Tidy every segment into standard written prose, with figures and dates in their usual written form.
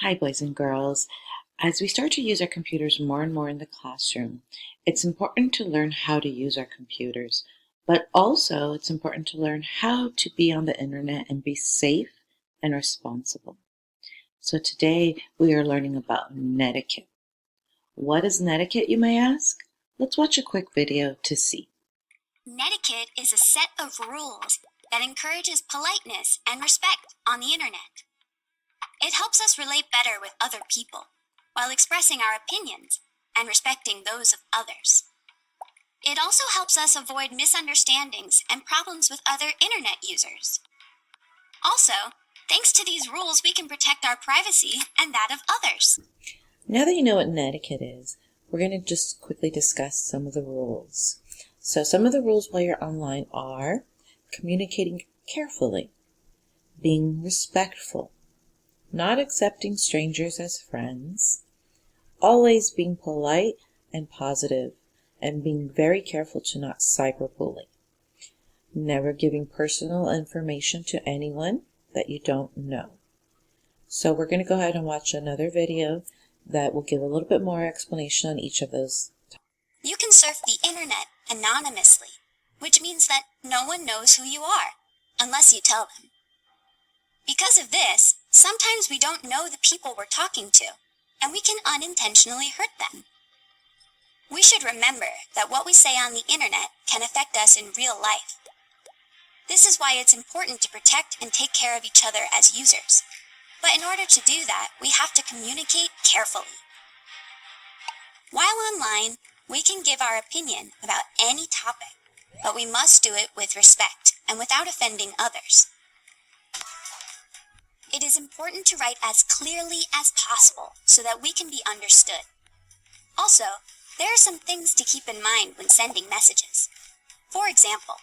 Hi, boys and girls. As we start to use our computers more and more in the classroom, it's important to learn how to use our computers, but also it's important to learn how to be on the internet and be safe and responsible. So today we are learning about netiquette. What is netiquette, you may ask? Let's watch a quick video to see. Netiquette is a set of rules that encourages politeness and respect on the internet. It helps us relate better with other people while expressing our opinions and respecting those of others. It also helps us avoid misunderstandings and problems with other internet users. Also, thanks to these rules, we can protect our privacy and that of others. Now that you know what netiquette is, we're going to just quickly discuss some of the rules. So some of the rules while you're online are communicating carefully, being respectful, not accepting strangers as friends, always being polite and positive, and being very careful to not cyberbully. Never giving personal information to anyone that you don't know. So we're going to go ahead and watch another video that will give a little bit more explanation on each of those. You can surf the internet anonymously, which means that no one knows who you are unless you tell them. Because of this, sometimes we don't know the people we're talking to, and we can unintentionally hurt them. We should remember that what we say on the internet can affect us in real life. This is why it's important to protect and take care of each other as users. But in order to do that, we have to communicate carefully. While online, we can give our opinion about any topic, but we must do it with respect and without offending others. It is important to write as clearly as possible so that we can be understood. Also, there are some things to keep in mind when sending messages. For example,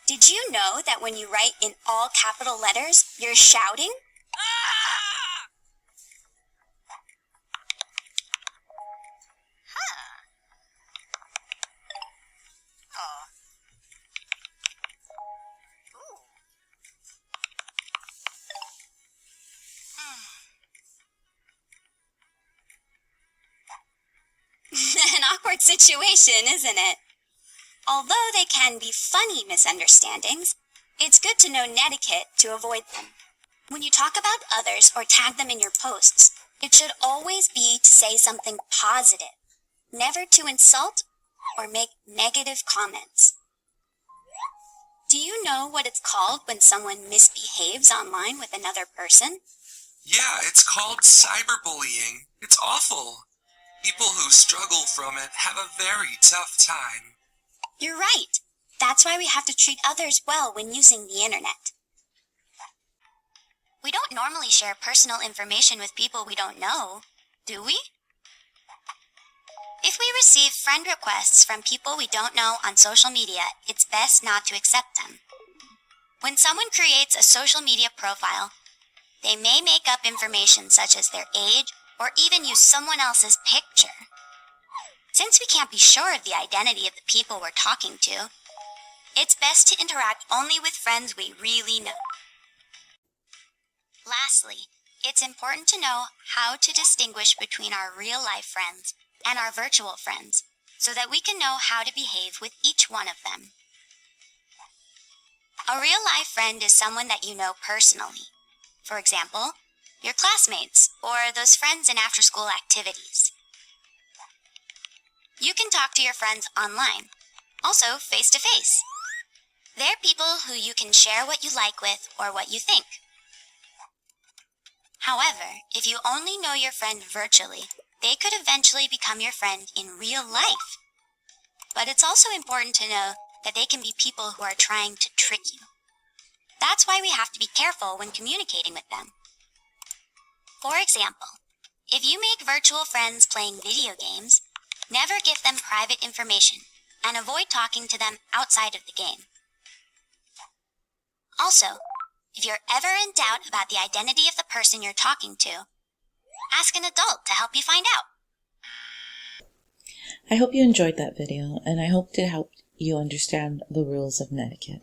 did you know that when you write in all capital letters, you're shouting? An awkward situation, isn't it? Although they can be funny misunderstandings, it's good to know netiquette to avoid them. When you talk about others or tag them in your posts, it should always be to say something positive, never to insult or make negative comments. Do you know what it's called when someone misbehaves online with another person? Yeah, it's called cyberbullying. It's awful. People who struggle from it have a very tough time. You're right. That's why we have to treat others well when using the internet. We don't normally share personal information with people we don't know, do we? If we receive friend requests from people we don't know on social media, it's best not to accept them. When someone creates a social media profile, they may make up information such as their age or even use someone else's picture. Since we can't be sure of the identity of the people we're talking to, it's best to interact only with friends we really know. Lastly, it's important to know how to distinguish between our real-life friends and our virtual friends so that we can know how to behave with each one of them. A real-life friend is someone that you know personally. For example, your classmates or those friends in after-school activities. You can talk to your friends online, also face-to-face. They're people who you can share what you like with or what you think. However, if you only know your friend virtually, they could eventually become your friend in real life. But it's also important to know that they can be people who are trying to trick you. That's why we have to be careful when communicating with them. For example, if you make virtual friends playing video games, never give them private information and avoid talking to them outside of the game. Also, if you're ever in doubt about the identity of the person you're talking to, ask an adult to help you find out. I hope you enjoyed that video, and I hope to help you understand the rules of netiquette.